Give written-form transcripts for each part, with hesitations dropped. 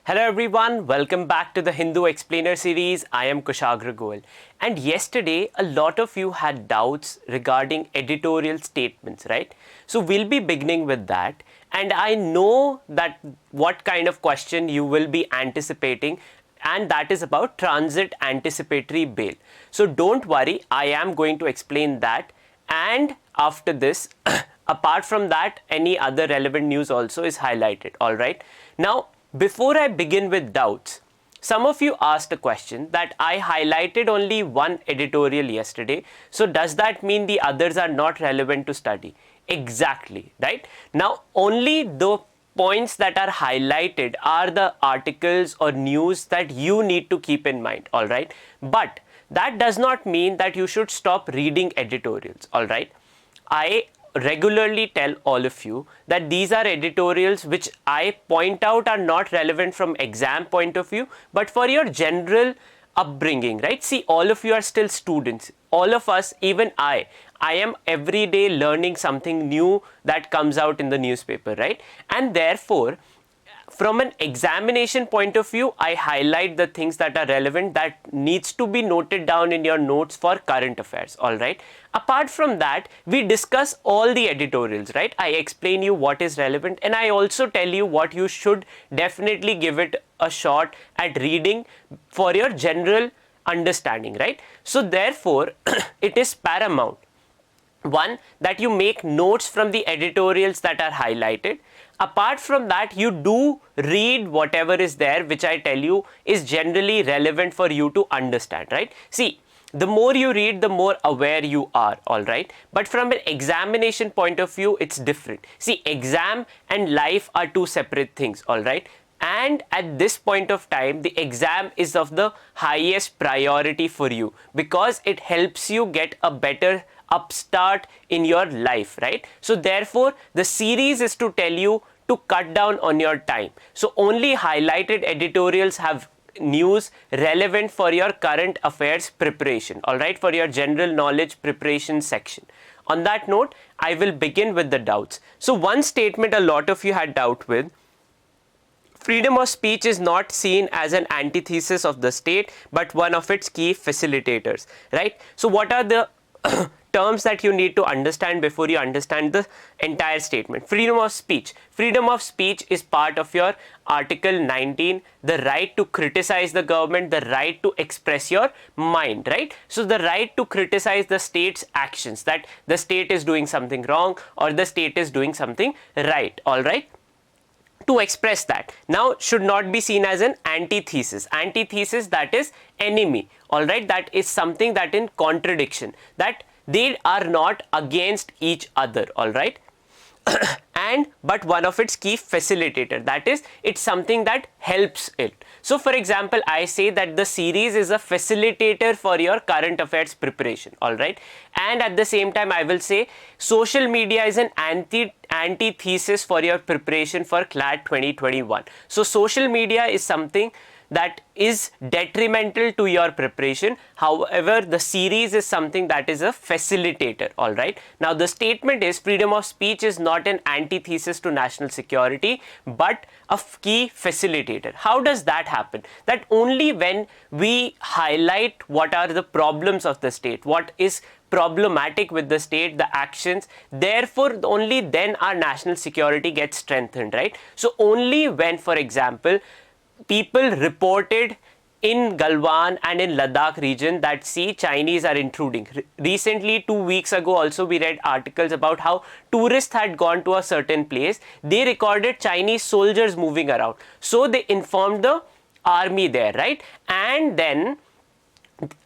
Hello everyone, welcome back to the Hindu Explainer series. I am Kushagra Goel. And yesterday, a lot of you had doubts regarding editorial statements, right? So we'll be beginning with that. And I know that what kind of question you will be anticipating, and that is about transit anticipatory bail. So don't worry, I am going to explain that. And after this, apart from that, any other relevant news also is highlighted, alright? Now, before I begin with doubts, some of you asked a question that I highlighted only one editorial yesterday. So does that mean the others are not relevant to study? Exactly, right? Now, only the points that are highlighted are the articles or news that you need to keep in mind, all right? But that does not mean that you should stop reading editorials, all right? I regularly tell all of you that these are editorials which I point out are not relevant from exam point of view, but for your general upbringing, right? See, all of you are still students. All of us, even I am every day learning something new that comes out in the newspaper, right? And therefore, from an examination point of view, I highlight the things that are relevant that needs to be noted down in your notes for current affairs, all right? Apart from that, we discuss all the editorials, right? I explain you what is relevant, and I also tell you what you should definitely give it a shot at reading for your general understanding, right? So therefore, it is paramount, one, that you make notes from the editorials that are highlighted. Apart from that, you do read whatever is there, which I tell you is generally relevant for you to understand, right? See, the more you read, the more aware you are, all right? But from an examination point of view, it's different. See, exam and life are two separate things, all right? And at this point of time, the exam is of the highest priority for you because it helps you get a better upstart in your life, right? So therefore, the series is to tell you to cut down on your time. So only highlighted editorials have news relevant for your current affairs preparation, all right, for your general knowledge preparation section. On that note, I will begin with the doubts. So one statement a lot of you had doubt with: freedom of speech is not seen as an antithesis of the state, but one of its key facilitators, right? So what are the terms that you need to understand before you understand the entire statement? Freedom of speech. Freedom of speech is part of your Article 19, the right to criticize the government, the right to express your mind, right? So the right to criticize the state's actions, that the state is doing something wrong or the state is doing something right, all right? To express that now should not be seen as an antithesis. Antithesis, that is enemy, all right? That is something that in contradiction, that they are not against each other, all right? And but one of its key facilitator, that is, it's something that helps it. So for example, I say that the series is a facilitator for your current affairs preparation, all right? And at the same time, I will say social media is an antithesis for your preparation for CLAT 2021. So social media is something that is detrimental to your preparation. However, the series is something that is a facilitator, all right? Now, the statement is freedom of speech is not an antithesis to national security, but a key facilitator. How does that happen? That only when we highlight what are the problems of the state, what is problematic with the state, the actions, therefore only then our national security gets strengthened, right? So only when, for example, people reported in Galwan and in Ladakh region that see Chinese are intruding. Recently, 2 weeks ago also, we read articles about how tourists had gone to a certain place. They recorded Chinese soldiers moving around. So they informed the army there, right? And then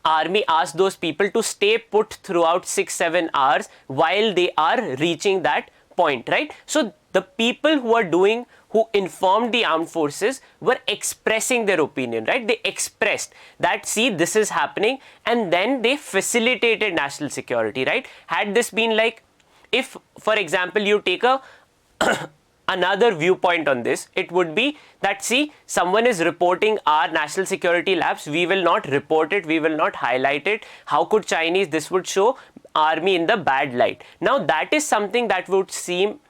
army asked those people to stay put throughout 6-7 hours while they are reaching that point, right? So the people who informed the armed forces were expressing their opinion, right? They expressed that, see, this is happening, and then they facilitated national security, right? Had this been like, if, for example, you take a another viewpoint on this, it would be that, see, someone is reporting our national security lapse, we will not report it, we will not highlight it. How could Chinese? This would show army in the bad light. Now, that is something that would seem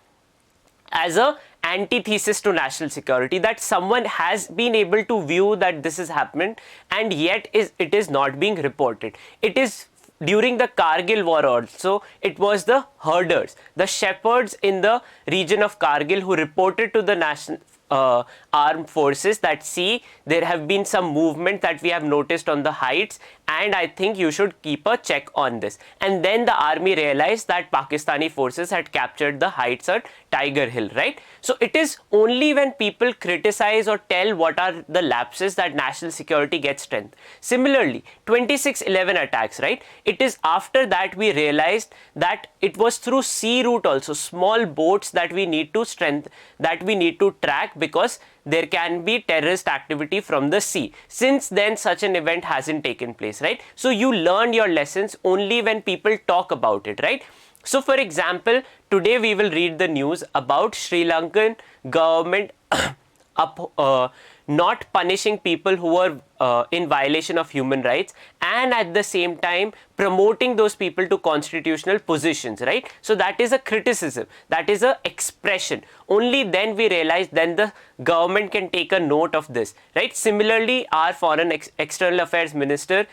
as a antithesis to national security, that someone has been able to view that this has happened and yet it is not being reported. It is during the Kargil war also, it was the herders, the shepherds in the region of Kargil who reported to the national armed forces that, see, there have been some movement that we have noticed on the heights, and I think you should keep a check on this. And then the army realized that Pakistani forces had captured the heights at Tiger Hill, right? So it is only when people criticize or tell what are the lapses that national security gets strength. Similarly, 26/11 attacks, right? It is after that we realized that it was through sea route also, small boats that we need to track, because there can be terrorist activity from the sea. Since then, such an event hasn't taken place, right? So you learn your lessons only when people talk about it, right? So for example, today we will read the news about Sri Lankan government not punishing people who are in violation of human rights, and at the same time promoting those people to constitutional positions, right? So that is a criticism, that is a expression. Only then we realize, then the government can take a note of this, right? Similarly, our foreign external affairs minister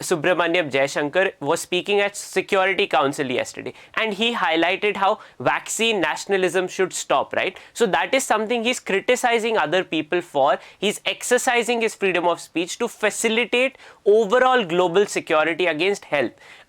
Subramaniam Jaishankar was speaking at Security Council yesterday, and he highlighted how vaccine nationalism should stop, right? So that is something he's criticizing other people for. He's exercising his freedom of speech to facilitate overall global security against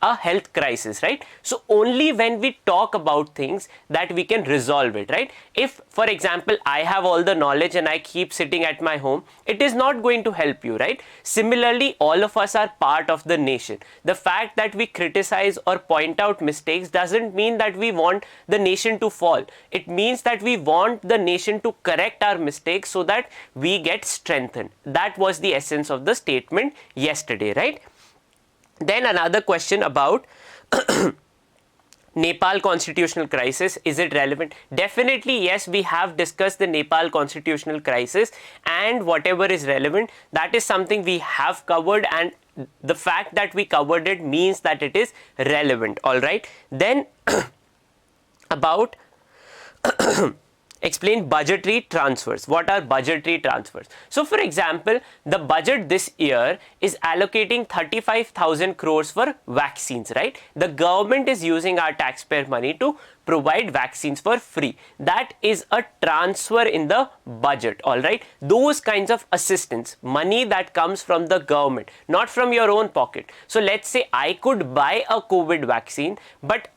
a health crisis, right? So only when we talk about things that we can resolve it, right? If, for example, I have all the knowledge and I keep sitting at my home, it is not going to help you, right? Similarly, all of us are part of the nation. The fact that we criticize or point out mistakes doesn't mean that we want the nation to fall. It means that we want the nation to correct our mistakes so that we get strengthened. That was the essence of the statement yesterday, right? Then another question about Nepal constitutional crisis, is it relevant? Definitely yes, we have discussed the Nepal constitutional crisis, and whatever is relevant, that is something we have covered, and the fact that we covered it means that it is relevant, all right? Then about explain budgetary transfers. What are budgetary transfers? So for example, the budget this year is allocating 35,000 crores for vaccines, right? The government is using our taxpayer money to provide vaccines for free. That is a transfer in the budget, all right? Those kinds of assistance, money that comes from the government, not from your own pocket. So let's say I could buy a COVID vaccine, but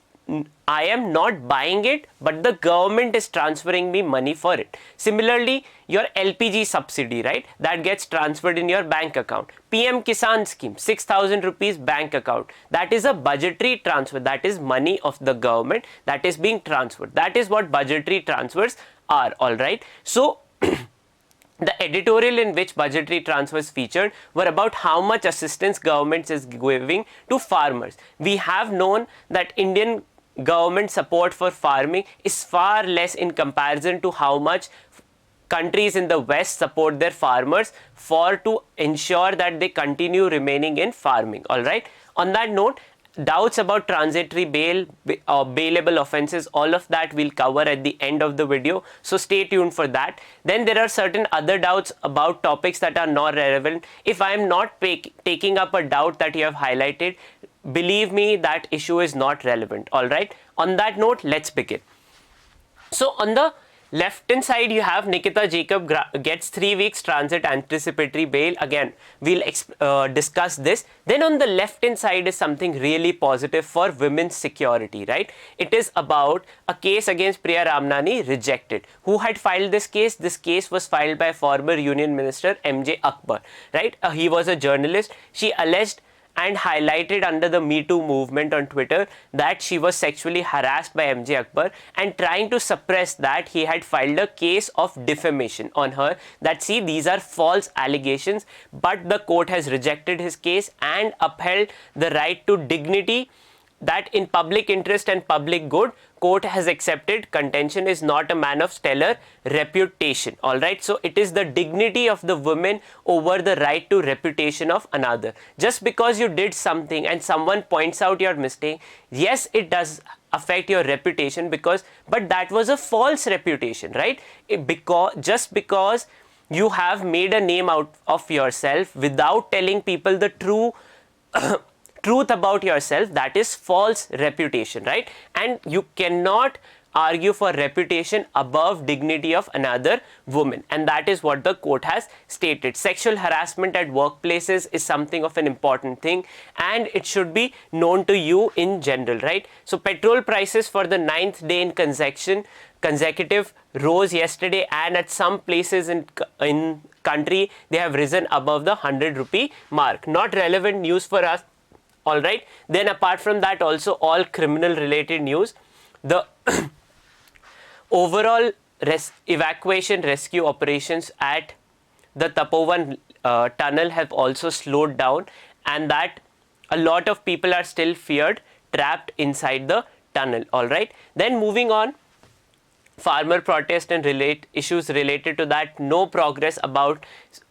I am not buying it, but the government is transferring me money for it. Similarly, your LPG subsidy, right, that gets transferred in your bank account. PM Kisan scheme, 6,000 rupees bank account. That is a budgetary transfer. That is money of the government that is being transferred. That is what budgetary transfers are, all right? So the editorial in which budgetary transfers featured were about how much assistance government is giving to farmers. We have known that Indian government support for farming is far less in comparison to how much countries in the West support their farmers to ensure that they continue remaining in farming, all right? On that note, doubts about transitory bail or bailable offences, all of that we'll cover at the end of the video, so stay tuned for that. Then there are certain other doubts about topics that are not relevant. If I am not taking up a doubt that you have highlighted, believe me, that issue is not relevant, all right? On that note, let's begin. So on the left hand side, you have Nikita Jacob gets 3 weeks transit anticipatory bail. Again, we'll discuss this. Then on the left hand side is something really positive for women's security, right? It is about a case against Priya Ramnani rejected. Who had filed this case? This case was filed by former Union Minister MJ Akbar, right? He was a journalist. She alleged and highlighted under the Me Too movement on Twitter that she was sexually harassed by MJ Akbar, and trying to suppress that, he had filed a case of defamation on her that, see, these are false allegations, but the court has rejected his case and upheld the right to dignity, that in public interest and public good, court has accepted contention is not a man of stellar reputation, all right? So it is the dignity of the woman over the right to reputation of another. Just because you did something and someone points out your mistake, yes, it does affect your reputation, but that was a false reputation, right? Just because you have made a name out of yourself without telling people the truth about yourself, that is false reputation, right? And you cannot argue for reputation above dignity of another woman, and that is what the court has stated. Sexual harassment at workplaces is something of an important thing, and it should be known to you in general, right? So petrol prices for the 9th day in consecutive rose yesterday, and at some places in country they have risen above the 100 rupee mark. Not relevant news for us, all right? Then apart from that, also all criminal related news. The overall evacuation rescue operations at the Tapovan tunnel have also slowed down, and that a lot of people are still feared trapped inside the tunnel, all right? Then moving on, farmer protest and issues related to that, no progress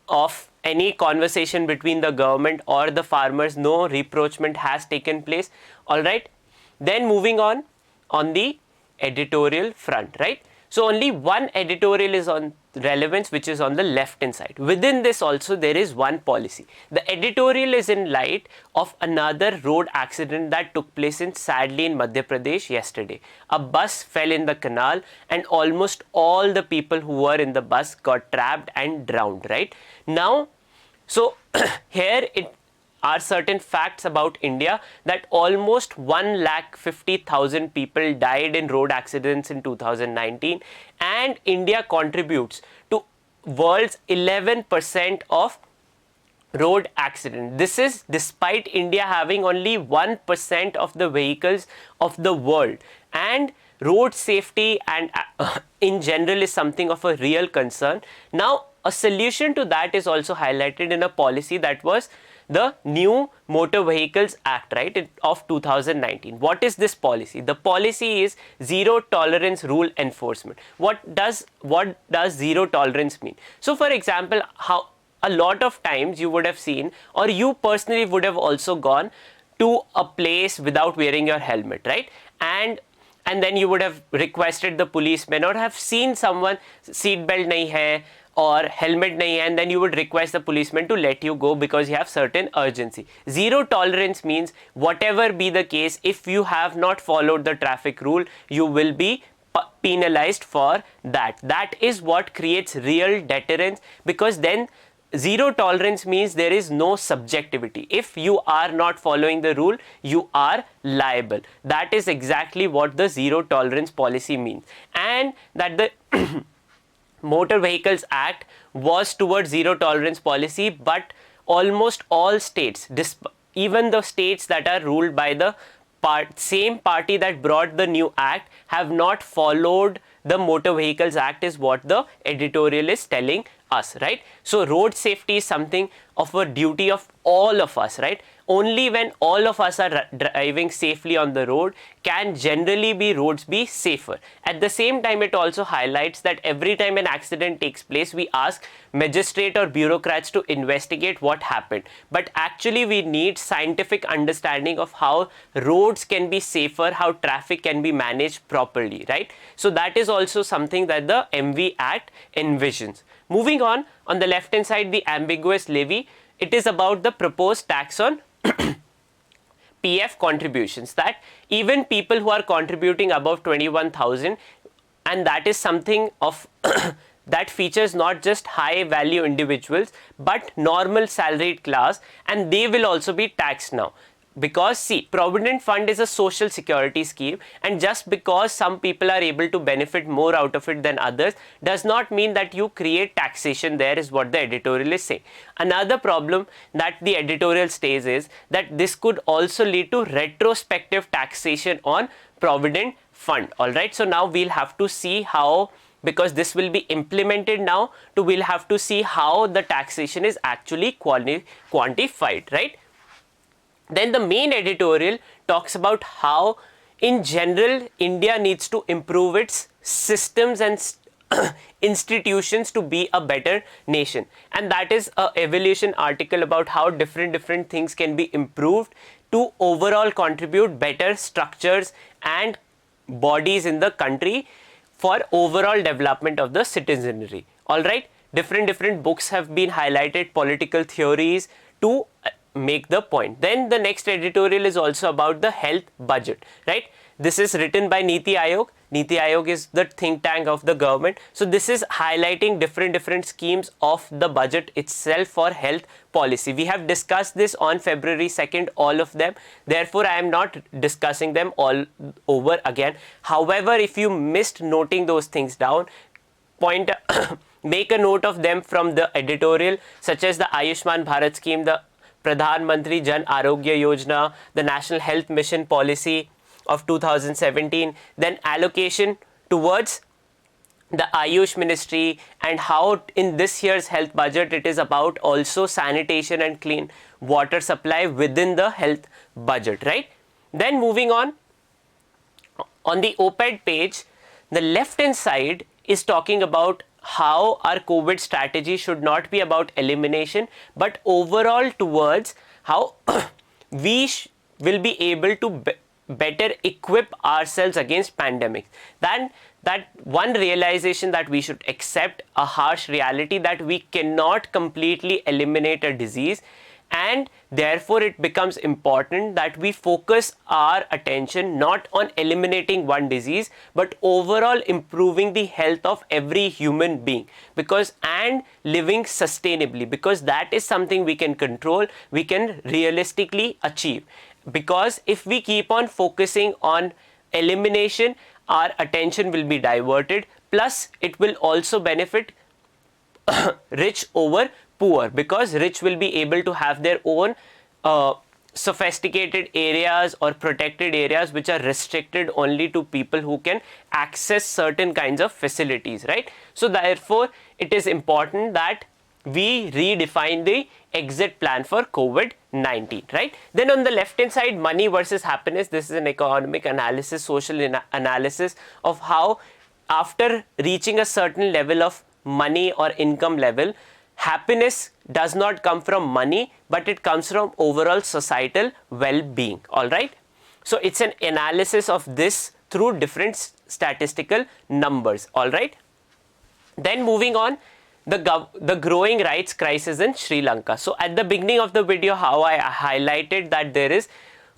of any conversation between the government or the farmers, no rapprochement has taken place, all right? Then moving on the editorial front, right? So only one editorial is on relevance, which is on the left hand side. Within this also there is one policy. The editorial is in light of another road accident that took place sadly in Madhya Pradesh yesterday. A bus fell in the canal and almost all the people who were in the bus got trapped and drowned, right? Now, so here it are certain facts about India, that almost 1,50,000 people died in road accidents in 2019, and India contributes to world's 11% of road accident. This is despite India having only 1% of the vehicles of the world, and road safety and in general is something of a real concern. Now, a solution to that is also highlighted in a policy, that was the new Motor Vehicles Act, right, of 2019. What is this policy? The policy is zero tolerance rule enforcement. What does zero tolerance mean? So for example, how a lot of times you would have seen, or you personally would have also gone to a place without wearing your helmet, right? And then you would have requested the policeman, or have seen someone seat belt nahi hai or helmet nahi hai, and then you would request the policeman to let you go because you have certain urgency. Zero tolerance means whatever be the case, if you have not followed the traffic rule, you will be penalized for that. That is what creates real deterrence, because then zero tolerance means there is no subjectivity. If you are not following the rule, you are liable. That is exactly what the zero tolerance policy means, and that the Motor Vehicles Act was towards zero tolerance policy, but almost all states, even the states that are ruled by the same party that brought the new act, have not followed the Motor Vehicles Act, is what the editorial is telling us, right? So road safety is something of a duty of all of us, right? Only when all of us are driving safely on the road can generally roads be safer. At the same time, it also highlights that every time an accident takes place, we ask magistrate or bureaucrats to investigate what happened. But actually we need scientific understanding of how roads can be safer, how traffic can be managed properly, right? So that is also something that the MV Act envisions. Moving on the left hand side, the ambiguous levy, it is about the proposed tax on PF contributions, that even people who are contributing above 21,000, and that is something of that features not just high value individuals but normal salaried class, and they will also be taxed now. Because see, Provident Fund is a social security scheme, and just because some people are able to benefit more out of it than others does not mean that you create taxation there, is what the editorial is saying. Another problem that the editorial states is that this could also lead to retrospective taxation on Provident Fund, alright. So now we'll have to see how, because this will be implemented now, we'll have to see how the taxation is actually quantified, right? Then the main editorial talks about how in general India needs to improve its systems and institutions to be a better nation, and that is a evaluation article about how different things can be improved to overall contribute better structures and bodies in the country for overall development of the citizenry. All right, different books have been highlighted, political theories to make the point. Then the next editorial is also about the health budget, right? This is written by Niti Aayog. Niti Aayog is the think tank of the government. So this is highlighting different schemes of the budget itself for health policy. We have discussed this on February 2nd, all of them. Therefore, I am not discussing them all over again. However, if you missed noting those things down, point make a note of them from the editorial, such as the Ayushman Bharat scheme, the Pradhan Mantri Jan Arogya Yojana, the National Health Mission policy of 2017, then allocation towards the Ayush Ministry, and how in this year's health budget it is about also sanitation and clean water supply within the health budget, right? Then moving on the op-ed page, the left hand side is talking about how our COVID strategy should not be about elimination, but overall towards how we will be able to better equip ourselves against pandemics. Then that one realization that we should accept a harsh reality that we cannot completely eliminate a disease, and therefore it becomes important that we focus our attention not on eliminating one disease but overall improving the health of every human being, because and living sustainably, because that is something we can control, we can realistically achieve. Because if we keep on focusing on elimination, our attention will be diverted, plus it will also benefit rich over poor, because rich will be able to have their own sophisticated areas or protected areas which are restricted only to people who can access certain kinds of facilities, right? So therefore it is important that we redefine the exit plan for COVID-19, right? Then on the left hand side, money versus happiness. This is an economic analysis, social analysis of how after reaching a certain level of money or income level, happiness does not come from money, but it comes from overall societal well-being. All right. So it's an analysis of this through different statistical numbers. All right. Then moving on, the growing rights crisis in Sri Lanka. So at the beginning of the video, how I highlighted that there is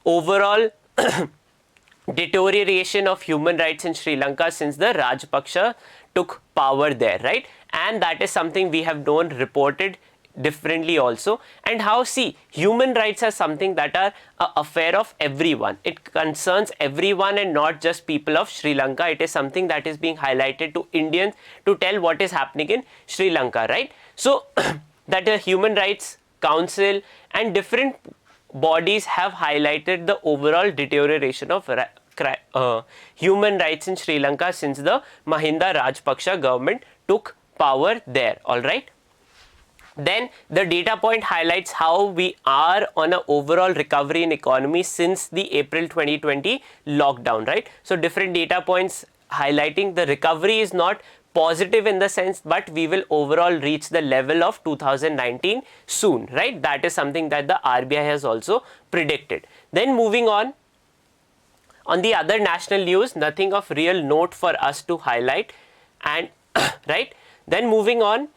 overall deterioration of human rights in Sri Lanka since the Rajapaksa took power there, right? And that is something we have known, reported differently also, and how, see, human rights are something that are an affair of everyone. It concerns everyone and not just people of Sri Lanka. It is something that is being highlighted to Indians to tell what is happening in Sri Lanka, right? So that the Human Rights Council and different bodies have highlighted the overall deterioration of human rights in Sri Lanka since the Mahinda Rajapaksa government took power there. All right. Then the data point highlights how we are on an overall recovery in economy since the April 2020 lockdown, right? So different data points highlighting the recovery is not positive in the sense, but we will overall reach the level of 2019 soon, right? That is something that the RBI has also predicted. Then moving on the other national news, nothing of real note for us to highlight, and right. Then moving on,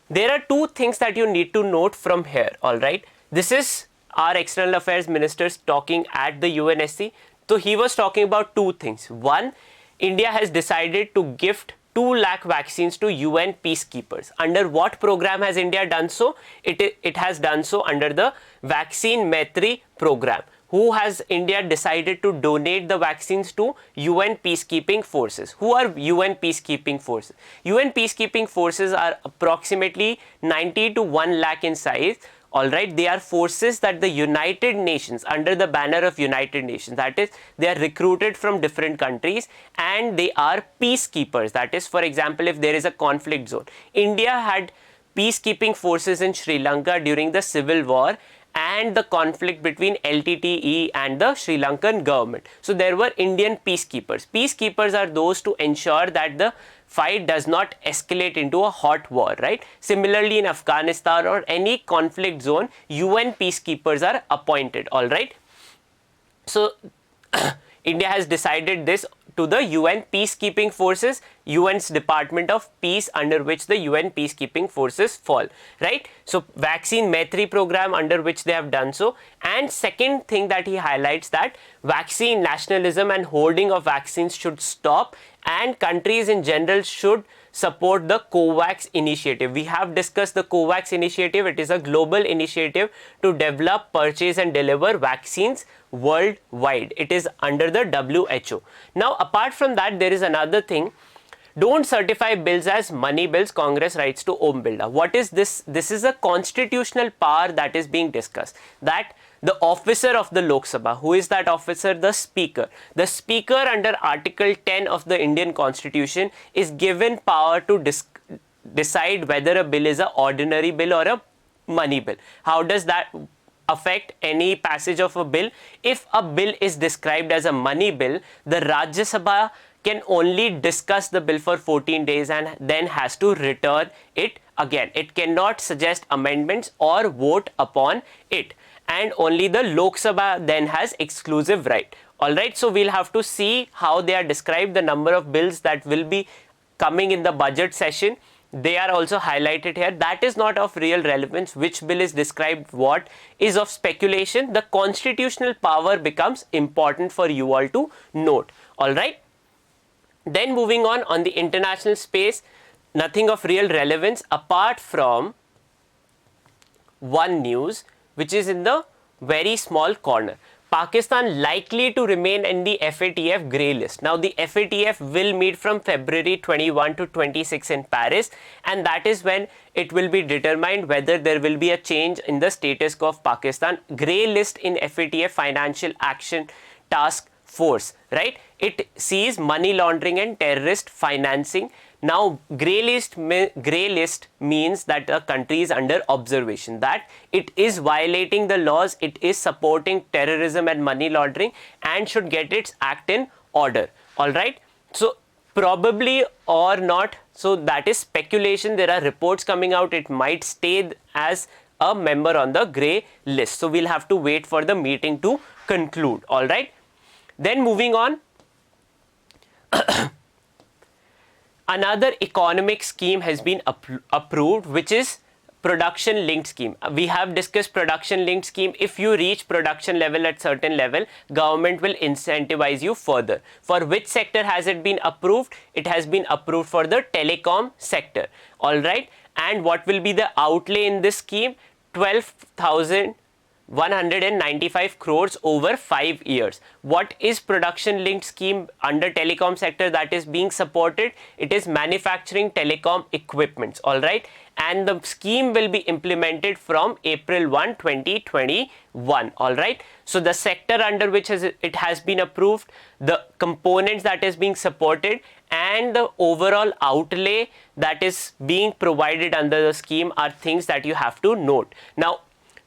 there are two things that you need to note from here. All right, this is our external affairs ministers talking at the UNSC. So he was talking about two things. One, India has decided to gift 2 lakh vaccines to UN peacekeepers. Under what program has India done so? It has done so under the Vaccine Maitri program. Who has India decided to donate the vaccines to? UN peacekeeping forces. Who are UN peacekeeping forces? UN peacekeeping forces are approximately 90 to 1 lakh in size. All right, they are forces that the United Nations, under the banner of United Nations, that is, they are recruited from different countries and they are peacekeepers. That is, for example, if there is a conflict zone. India had peacekeeping forces in Sri Lanka during the civil war and the conflict between LTTE and the Sri Lankan government. So there were Indian peacekeepers. Peacekeepers are those to ensure that the fight does not escalate into a hot war, right? Similarly, in Afghanistan or any conflict zone, UN peacekeepers are appointed, all right? So India has decided this to the UN peacekeeping forces, UN's Department of Peace, under which the UN peacekeeping forces fall, right? So vaccine Maitri program, under which they have done so. And second thing that he highlights, that vaccine nationalism and hoarding of vaccines should stop, and countries in general should support the COVAX initiative. We have discussed the COVAX initiative. It is a global initiative to develop, purchase and deliver vaccines worldwide. It is under the WHO. Now, apart from that, there is another thing. Don't certify bills as money bills, Congress writes to Om Birla. What is this? This is a constitutional power that is being discussed. That the officer of the Lok Sabha, who is that officer? The Speaker. The Speaker under Article 10 of the Indian Constitution is given power to decide whether a bill is an ordinary bill or a money bill. How does that affect any passage of a bill? If a bill is described as a money bill, the Rajya Sabha can only discuss the bill for 14 days and then has to return it again. It cannot suggest amendments or vote upon it, and only the Lok Sabha then has exclusive right. Alright, so we'll have to see how they are described, the number of bills that will be coming in the budget session. They are also highlighted here. That is not of real relevance. Which bill is described what is of speculation. The constitutional power becomes important for you all to note. Alright. Then moving on the international space, nothing of real relevance apart from one news which is in the very small corner. Pakistan likely to remain in the FATF grey list. Now the FATF will meet from February 21 to 26 in Paris, and that is when it will be determined whether there will be a change in the status quo of Pakistan. Grey list in FATF, Financial Action Task Force, right? It sees money laundering and terrorist financing. Now, grey list means that a country is under observation, that it is violating the laws, it is supporting terrorism and money laundering, and should get its act in order. All right. So, probably or not. So, that is speculation. There are reports coming out. It might stay as a member on the grey list. So, we'll have to wait for the meeting to conclude. All right. Then moving on. Another economic scheme has been approved, which is production linked scheme. We have discussed production linked scheme. If you reach production level at certain level, government will incentivize you further. For which sector has it been approved? It has been approved for the telecom sector. All right. And what will be the outlay in this scheme? 12,195 crores over 5 years. What is production linked scheme under telecom sector that is being supported? It is manufacturing telecom equipments. All right. And the scheme will be implemented from April 1, 2021. All right. So the sector under which it has been approved, the components that is being supported, and the overall outlay that is being provided under the scheme are things that you have to note. Now,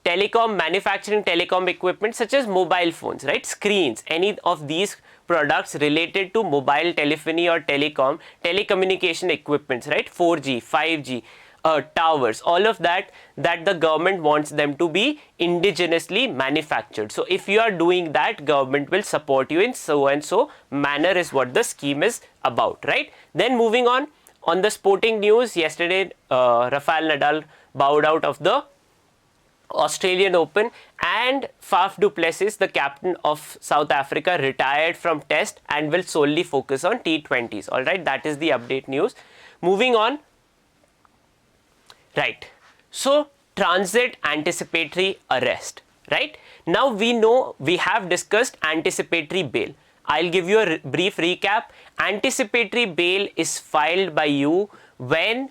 manufacturing telecom equipment such as mobile phones, right? Screens, any of these products related to mobile telephony or telecommunication equipments, right? 4G, 5G, towers, all of that the government wants them to be indigenously manufactured. So if you are doing that, government will support you in so and so manner is what the scheme is about, right? Then moving on the sporting news, yesterday Rafael Nadal bowed out of the Australian Open, and Faf du Plessis, the captain of South Africa, retired from Test and will solely focus on T20s. All right, that is the update news. Moving on. Right. So, transit anticipatory arrest. Right. Now we know we have discussed anticipatory bail. I'll give you a brief recap. Anticipatory bail is filed by you when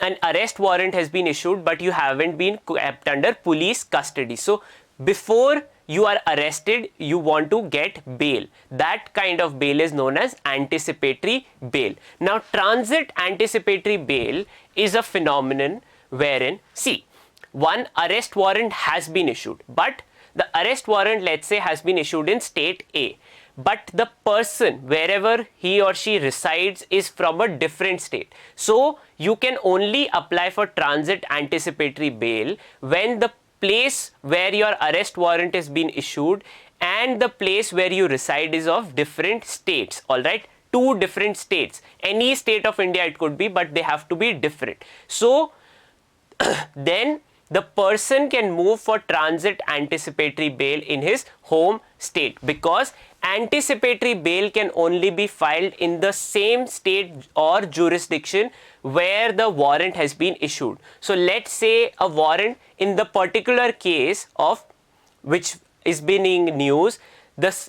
an arrest warrant has been issued but you haven't been kept under police custody. So before you are arrested, you want to get bail. That kind of bail is known as anticipatory bail. Now transit anticipatory bail is a phenomenon wherein, see, one arrest warrant has been issued, but the arrest warrant, let's say, has been issued in state A, but the person wherever he or she resides is from a different state. So you can only apply for transit anticipatory bail when the place where your arrest warrant is being issued and the place where you reside is of different states, all right? Two different states. Any state of India it could be, but they have to be different. So then the person can move for transit anticipatory bail in his home state, because anticipatory bail can only be filed in the same state or jurisdiction where the warrant has been issued. So let's say a warrant in the particular case of which is being in news, this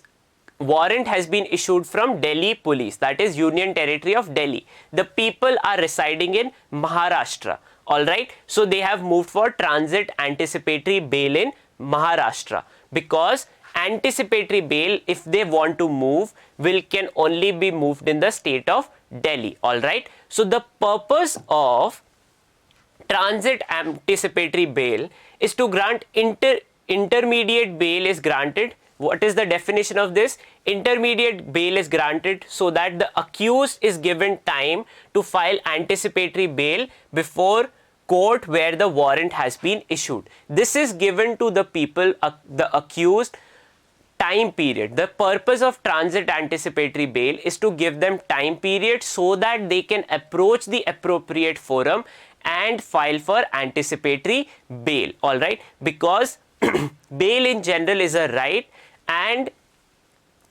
warrant has been issued from Delhi police, that is Union Territory of Delhi. The people are residing in Maharashtra, alright. So they have moved for transit anticipatory bail in Maharashtra, because anticipatory bail, if they want to move, can only be moved in the state of Delhi, alright. So the purpose of transit anticipatory bail is to grant intermediate bail is granted. What is the definition of this? Intermediate bail is granted so that the accused is given time to file anticipatory bail before court where the warrant has been issued. This is given to the people, the accused, time period. The purpose of transit anticipatory bail is to give them time period so that they can approach the appropriate forum and file for anticipatory bail, alright? Because bail in general is a right, and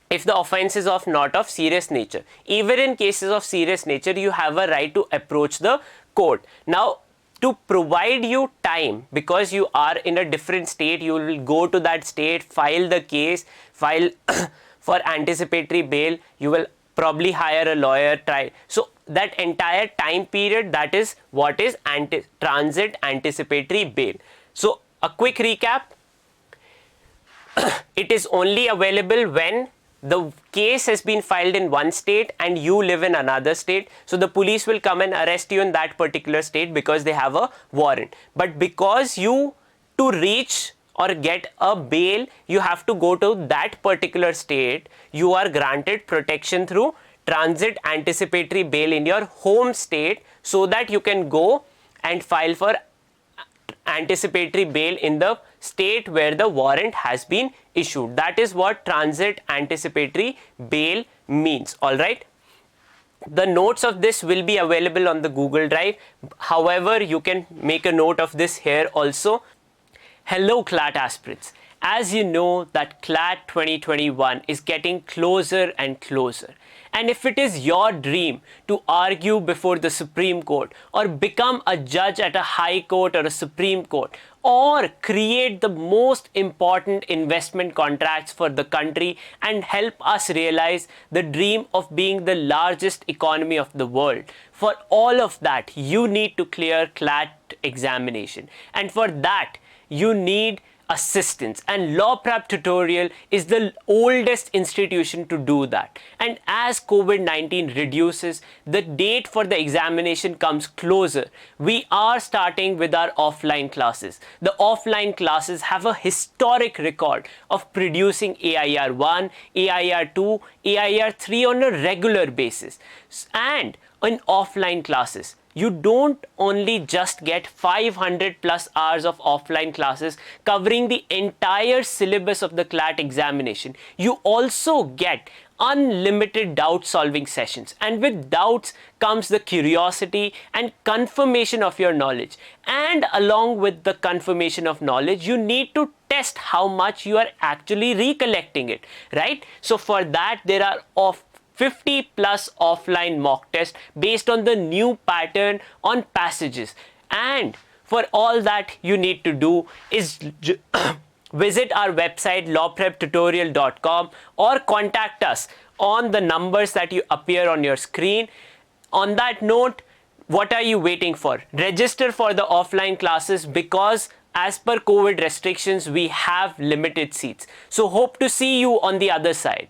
if the offence is not of serious nature, even in cases of serious nature, you have a right to approach the court. Now, to provide you time, because you are in a different state, you will go to that state, file the case, file for anticipatory bail, you will probably hire a lawyer, try. So that entire time period, that is what is transit anticipatory bail. So a quick recap. It is only available when the case has been filed in one state and you live in another state. So the police will come and arrest you in that particular state because they have a warrant. But because to reach or get a bail, you have to go to that particular state, you are granted protection through transit anticipatory bail in your home state, so that you can go and file for anticipatory bail in the state where the warrant has been issued. That is what transit anticipatory bail means, alright. The notes of this will be available on the Google Drive. However, you can make a note of this here also. Hello CLAT aspirants. As you know that CLAT 2021 is getting closer and closer. And if it is your dream to argue before the Supreme Court, or become a judge at a High Court or a Supreme Court, or create the most important investment contracts for the country and help us realize the dream of being the largest economy of the world, for all of that you need to clear CLAT examination. And for that you need assistance, and Law Prep Tutorial is the oldest institution to do that. And as COVID-19 reduces, the date for the examination comes closer. We are starting with our offline classes. The offline classes have a historic record of producing AIR 1, AIR 2, AIR 3 on a regular basis. And in offline classes, you don't only just get 500 plus hours of offline classes covering the entire syllabus of the CLAT examination. You also get unlimited doubt solving sessions, and with doubts comes the curiosity and confirmation of your knowledge. And along with the confirmation of knowledge, you need to test how much you are actually recollecting it, right? So for that, there are 50 plus offline mock tests based on the new pattern on passages. And for all that you need to do is visit our website lawpreptutorial.com or contact us on the numbers that you appear on your screen. On that note, what are you waiting for? Register for the offline classes, because as per COVID restrictions, we have limited seats. So hope to see you on the other side.